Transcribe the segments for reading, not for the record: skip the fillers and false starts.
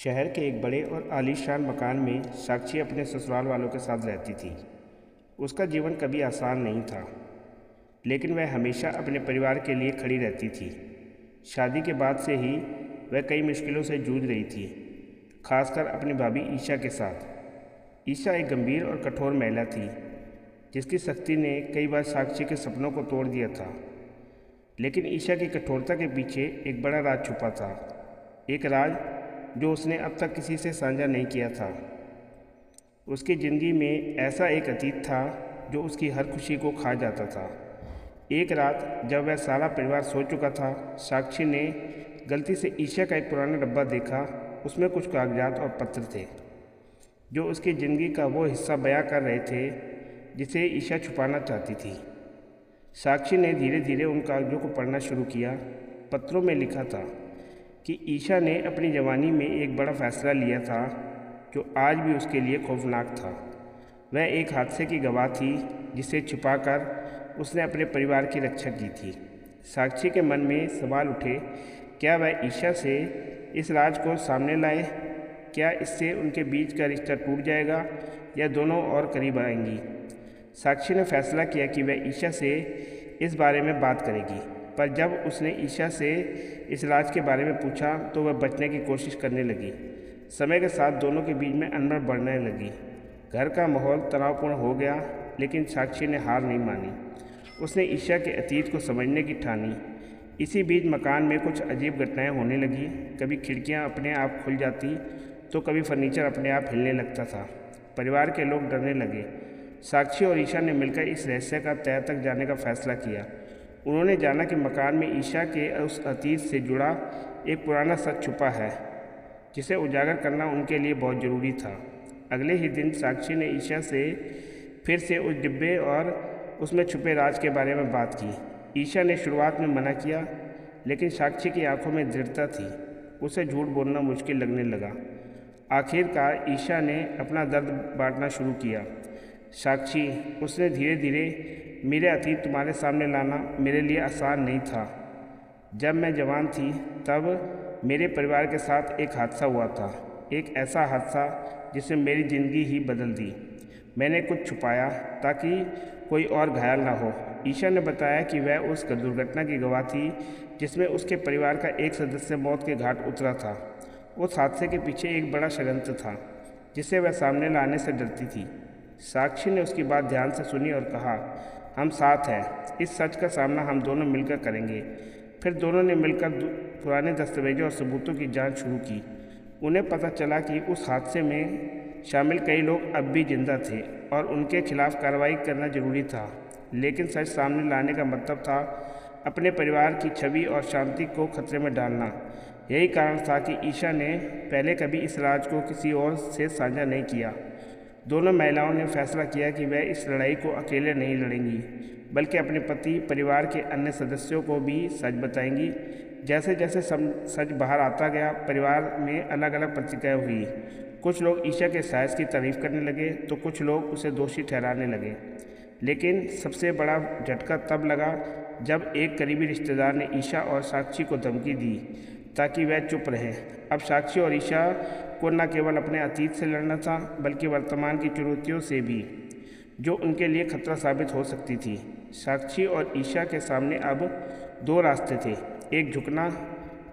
शहर के एक बड़े और आलीशान मकान में साक्षी अपने ससुराल वालों के साथ रहती थी। उसका जीवन कभी आसान नहीं था, लेकिन वह हमेशा अपने परिवार के लिए खड़ी रहती थी। शादी के बाद से ही वह कई मुश्किलों से जूझ रही थी, खासकर अपनी भाभी ईशा के साथ। ईशा एक गंभीर और कठोर महिला थी, जिसकी सख्ती ने कई बार साक्षी के सपनों को तोड़ दिया था। लेकिन ईशा की कठोरता के पीछे एक बड़ा राज छुपा था, एक राज जो उसने अब तक किसी से साझा नहीं किया था। उसकी ज़िंदगी में ऐसा एक अतीत था जो उसकी हर खुशी को खा जाता था। एक रात जब वह सारा परिवार सो चुका था, साक्षी ने गलती से ईशा का एक पुराना डब्बा देखा। उसमें कुछ कागजात और पत्र थे जो उसकी ज़िंदगी का वो हिस्सा बयां कर रहे थे जिसे ईशा छुपाना चाहती थी। साक्षी ने धीरे धीरे उन कागजों को पढ़ना शुरू किया। पत्रों में लिखा था कि ईशा ने अपनी जवानी में एक बड़ा फैसला लिया था जो आज भी उसके लिए खौफनाक था। वह एक हादसे की गवाह थी जिसे छिपाकर उसने अपने परिवार की रक्षा की थी। साक्षी के मन में सवाल उठे, क्या वह ईशा से इस राज को सामने लाए? क्या इससे उनके बीच का रिश्ता टूट जाएगा या दोनों और करीब आएंगी? साक्षी ने फैसला किया कि वह ईशा से इस बारे में बात करेगी, पर जब उसने ईशा से इस राज के बारे में पूछा तो वह बचने की कोशिश करने लगी। समय के साथ दोनों के बीच में अनबन बढ़ने लगी। घर का माहौल तनावपूर्ण हो गया, लेकिन साक्षी ने हार नहीं मानी। उसने ईशा के अतीत को समझने की ठानी। इसी बीच मकान में कुछ अजीब घटनाएं होने लगी। कभी खिड़कियां अपने आप खुल जाती तो कभी फर्नीचर अपने आप हिलने लगता था। परिवार के लोग डरने लगे। साक्षी और ईशा ने मिलकर इस रहस्य का तह तक जाने का फैसला किया। उन्होंने जाना कि मकान में ईशा के उस अतीत से जुड़ा एक पुराना सच छुपा है, जिसे उजागर करना उनके लिए बहुत ज़रूरी था। अगले ही दिन साक्षी ने ईशा से फिर से उस डिब्बे और उसमें छुपे राज के बारे में बात की। ईशा ने शुरुआत में मना किया, लेकिन साक्षी की आंखों में दृढ़ता थी। उसे झूठ बोलना मुश्किल लगने लगा। आखिरकार ईशा ने अपना दर्द बांटना शुरू किया। साक्षी, उसने धीरे धीरे, मेरे अतीत तुम्हारे सामने लाना मेरे लिए आसान नहीं था। जब मैं जवान थी तब मेरे परिवार के साथ एक हादसा हुआ था, एक ऐसा हादसा जिसने मेरी ज़िंदगी ही बदल दी। मैंने कुछ छुपाया ताकि कोई और घायल ना हो। ईशा ने बताया कि वह उस दुर्घटना की गवाह थी जिसमें उसके परिवार का एक सदस्य मौत के घाट उतरा था। उस हादसे के पीछे एक बड़ा षड्यंत्र था जिसे वह सामने लाने से डरती थी। साक्षी ने उसकी बात ध्यान से सुनी और कहा, हम साथ हैं, इस सच का सामना हम दोनों मिलकर करेंगे। फिर दोनों ने मिलकर पुराने दस्तावेजों और सबूतों की जांच शुरू की। उन्हें पता चला कि उस हादसे में शामिल कई लोग अब भी जिंदा थे और उनके खिलाफ कार्रवाई करना जरूरी था। लेकिन सच सामने लाने का मतलब था अपने परिवार की छवि और शांति को खतरे में डालना। यही कारण था कि ईशा ने पहले कभी इस राज को किसी और से साझा नहीं किया। दोनों महिलाओं ने फैसला किया कि वह इस लड़ाई को अकेले नहीं लड़ेंगी, बल्कि अपने पति, परिवार के अन्य सदस्यों को भी सच बताएंगी। जैसे जैसे सच बाहर आता गया, परिवार में अलग अलग प्रतिक्रियाएं हुई। कुछ लोग ईशा के साहस की तारीफ करने लगे तो कुछ लोग उसे दोषी ठहराने लगे। लेकिन सबसे बड़ा झटका तब लगा जब एक करीबी रिश्तेदार ने ईशा और साक्षी को धमकी दी ताकि वह चुप रहे। अब साक्षी और ईशा को न केवल अपने अतीत से लड़ना था, बल्कि वर्तमान की चुनौतियों से भी, जो उनके लिए खतरा साबित हो सकती थी। साक्षी और ईशा के सामने अब दो रास्ते थे, एक झुकना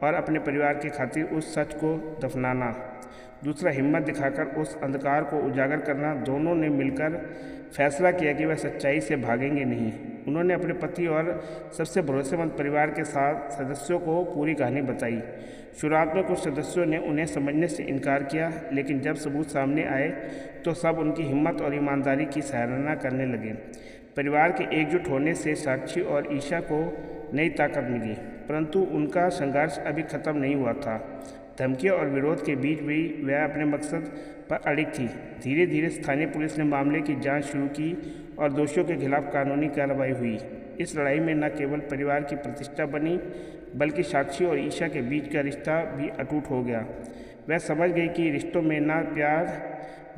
और अपने परिवार की खातिर उस सच को दफनाना, दूसरा हिम्मत दिखाकर उस अंधकार को उजागर करना। दोनों ने मिलकर फैसला किया कि वह सच्चाई से भागेंगे नहीं। उन्होंने अपने पति और सबसे भरोसेमंद परिवार के साथ सदस्यों को पूरी कहानी बताई। शुरुआत में कुछ सदस्यों ने उन्हें समझने से इनकार किया, लेकिन जब सबूत सामने आए तो सब उनकी हिम्मत और ईमानदारी की सराहना करने लगे। परिवार के एकजुट होने से साक्षी और ईशा को नई ताकत मिली, परंतु उनका संघर्ष अभी खत्म नहीं हुआ था। धमकियों और विरोध के बीच भी वह अपने मकसद पर अड़िग थी। धीरे धीरे स्थानीय पुलिस ने मामले की जांच शुरू की और दोषियों के खिलाफ कानूनी कार्रवाई हुई। इस लड़ाई में न केवल परिवार की प्रतिष्ठा बनी, बल्कि साक्षी और ईशा के बीच का रिश्ता भी अटूट हो गया। वह समझ गई कि रिश्तों में न प्यार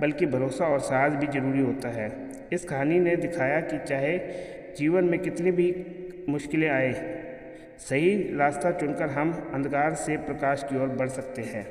बल्कि भरोसा और साहस भी जरूरी होता है। इस कहानी ने दिखाया कि चाहे जीवन में कितनी भी मुश्किलें आए, सही रास्ता चुनकर हम अंधकार से प्रकाश की ओर बढ़ सकते हैं।